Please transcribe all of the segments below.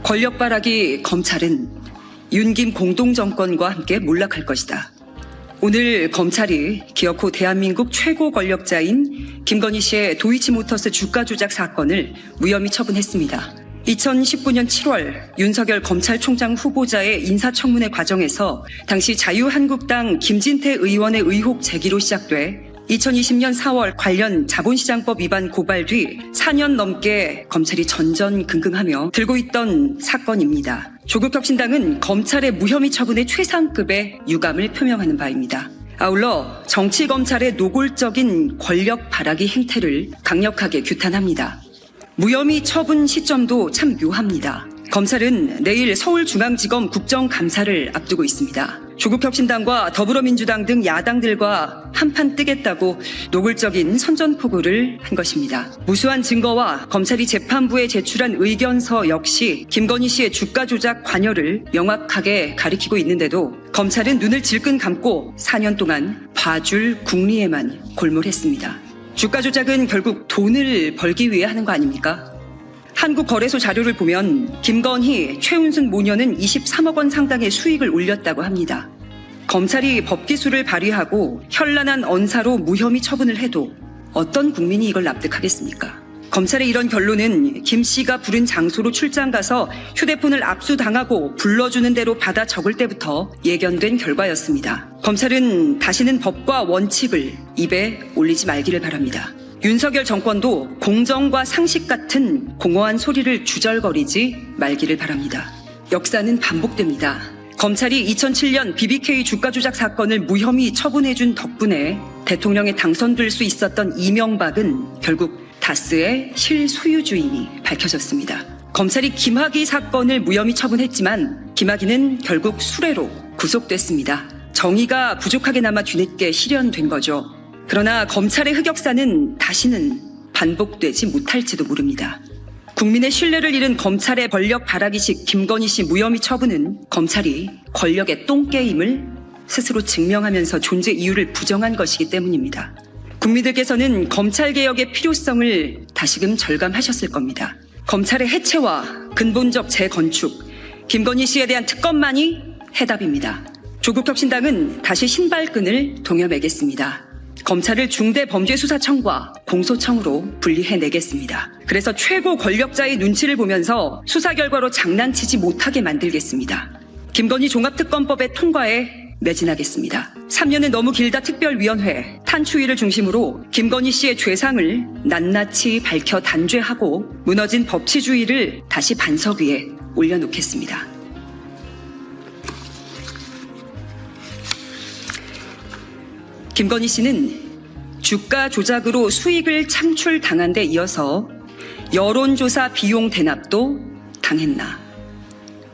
권력바라기 검찰은 윤김 공동정권과 함께 몰락할 것이다. 오늘 검찰이 기어코 대한민국 최고 권력자인 김건희 씨의 도이치모터스 주가 조작 사건을 무혐의 처분했습니다. 2019년 7월 윤석열 검찰총장 후보자의 인사청문회 과정에서 당시 자유한국당 김진태 의원의 의혹 제기로 시작돼 2020년 4월 관련 자본시장법 위반 고발 뒤 4년 넘게 검찰이 전전긍긍하며 들고 있던 사건입니다. 조국혁신당은 검찰의 무혐의 처분에 최상급의 유감을 표명하는 바입니다. 아울러 정치검찰의 노골적인 권력 바라기 행태를 강력하게 규탄합니다. 무혐의 처분 시점도 참 묘합니다. 검찰은 내일 서울중앙지검 국정감사를 앞두고 있습니다. 조국혁신당과 더불어민주당 등 야당들과 한판 뜨겠다고 노골적인 선전포고를 한 것입니다. 무수한 증거와 검찰이 재판부에 제출한 의견서 역시 김건희 씨의 주가 조작 관여를 명확하게 가리키고 있는데도 검찰은 눈을 질끈 감고 4년 동안 봐줄 국리에만 골몰했습니다. 주가 조작은 결국 돈을 벌기 위해 하는 거 아닙니까? 한국거래소 자료를 보면 김건희, 최은순 모녀는 23억 원 상당의 수익을 올렸다고 합니다. 검찰이 법기술을 발휘하고 현란한 언사로 무혐의 처분을 해도 어떤 국민이 이걸 납득하겠습니까? 검찰의 이런 결론은 김 씨가 부른 장소로 출장 가서 휴대폰을 압수당하고 불러주는 대로 받아 적을 때부터 예견된 결과였습니다. 검찰은 다시는 법과 원칙을 입에 올리지 말기를 바랍니다. 윤석열 정권도 공정과 상식 같은 공허한 소리를 주절거리지 말기를 바랍니다. 역사는 반복됩니다. 검찰이 2007년 BBK 주가 조작 사건을 무혐의 처분해준 덕분에 대통령에 당선될 수 있었던 이명박은 결국 다스의 실소유주임이 밝혀졌습니다. 검찰이 김학의 사건을 무혐의 처분했지만 김학의는 결국 수뢰로 구속됐습니다. 정의가 부족하게 남아 뒤늦게 실현된 거죠. 그러나 검찰의 흑역사는 다시는 반복되지 못할지도 모릅니다. 국민의 신뢰를 잃은 검찰의 권력 바라기식 김건희 씨 무혐의 처분은 검찰이 권력의 똥게임을 스스로 증명하면서 존재 이유를 부정한 것이기 때문입니다. 국민들께서는 검찰개혁의 필요성을 다시금 절감하셨을 겁니다. 검찰의 해체와 근본적 재건축, 김건희 씨에 대한 특검만이 해답입니다. 조국혁신당은 다시 신발끈을 동여매겠습니다. 검찰을 중대범죄수사청과 공소청으로 분리해내겠습니다. 그래서 최고 권력자의 눈치를 보면서 수사 결과로 장난치지 못하게 만들겠습니다. 김건희 종합특검법의 통과에 매진하겠습니다. 3년은 너무 길다 특별위원회, 탄추위를 중심으로 김건희 씨의 죄상을 낱낱이 밝혀 단죄하고 무너진 법치주의를 다시 반석 위에 올려놓겠습니다. 김건희 씨는 주가 조작으로 수익을 창출당한 데 이어서 여론조사 비용 대납도 당했나.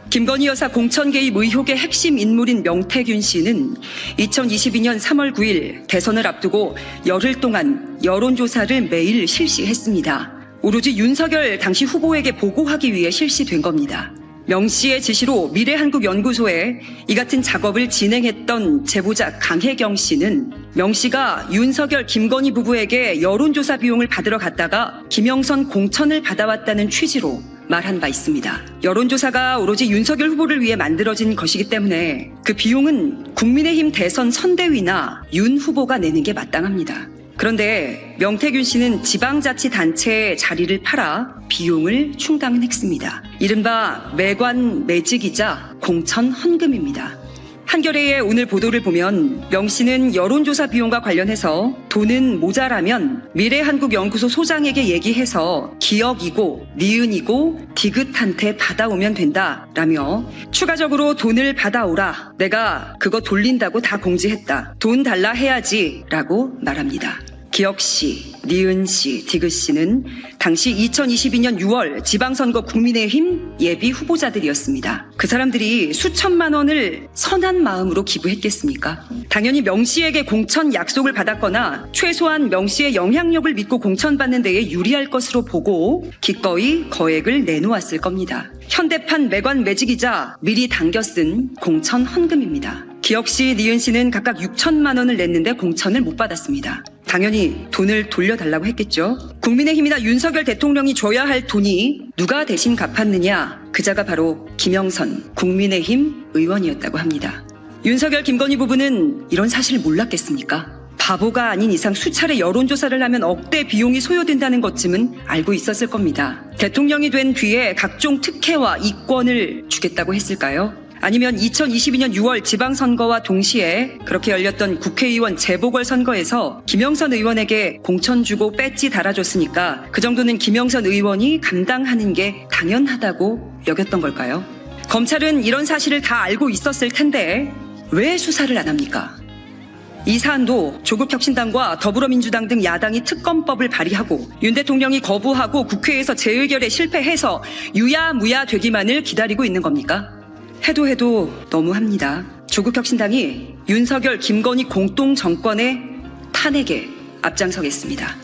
김건희 여사 공천 개입 의혹의 핵심 인물인 명태균 씨는 2022년 3월 9일 대선을 앞두고 열흘 동안 여론조사를 매일 실시했습니다. 오로지 윤석열 당시 후보에게 보고하기 위해 실시된 겁니다. 명 씨의 지시로 미래한국연구소에 이 같은 작업을 진행했던 제보자 강혜경 씨는 명 씨가 윤석열 김건희 부부에게 여론조사 비용을 받으러 갔다가 김영선 공천을 받아왔다는 취지로 말한 바 있습니다. 여론조사가 오로지 윤석열 후보를 위해 만들어진 것이기 때문에 그 비용은 국민의힘 대선 선대위나 윤 후보가 내는 게 마땅합니다. 그런데 명태균 씨는 지방자치단체의 자리를 팔아 비용을 충당했습니다. 이른바 매관 매직이자 공천 헌금입니다. 한겨레의 오늘 보도를 보면 명 씨는 여론조사 비용과 관련해서 돈은 모자라면 미래한국연구소 소장에게 얘기해서 기억이고 니은이고 디귿한테 받아오면 된다라며 추가적으로 돈을 받아오라. 내가 그거 돌린다고 다 공지했다. 돈 달라 해야지 라고 말합니다. 기억씨, 니은씨, 디귿씨는 당시 2022년 6월 지방선거 국민의힘 예비 후보자들이었습니다. 그 사람들이 수천만 원을 선한 마음으로 기부했겠습니까? 당연히 명 씨에게 공천 약속을 받았거나 최소한 명 씨의 영향력을 믿고 공천받는 데에 유리할 것으로 보고 기꺼이 거액을 내놓았을 겁니다. 현대판 매관 매직이자 미리 당겨 쓴 공천 헌금입니다. 기억씨, 니은씨는 각각 6천만 원을 냈는데 공천을 못 받았습니다. 당연히 돈을 돌려달라고 했겠죠. 국민의힘이나 윤석열 대통령이 줘야 할 돈이 누가 대신 갚았느냐? 그자가 바로 김영선 국민의힘 의원이었다고 합니다. 윤석열 김건희 부부는 이런 사실을 몰랐겠습니까? 바보가 아닌 이상 수차례 여론조사를 하면 억대 비용이 소요된다는 것쯤은 알고 있었을 겁니다. 대통령이 된 뒤에 각종 특혜와 이권을 주겠다고 했을까요? 아니면 2022년 6월 지방선거와 동시에 그렇게 열렸던 국회의원 재보궐선거에서 김영선 의원에게 공천 주고 배지 달아줬으니까 그 정도는 김영선 의원이 감당하는 게 당연하다고 여겼던 걸까요? 검찰은 이런 사실을 다 알고 있었을 텐데 왜 수사를 안 합니까? 이 사안도 조국혁신당과 더불어민주당 등 야당이 특검법을 발의하고 윤 대통령이 거부하고 국회에서 재의결에 실패해서 유야무야 되기만을 기다리고 있는 겁니까? 해도 너무합니다. 조국혁신당이 윤석열, 김건희 공동정권의 탄핵에 앞장서겠습니다.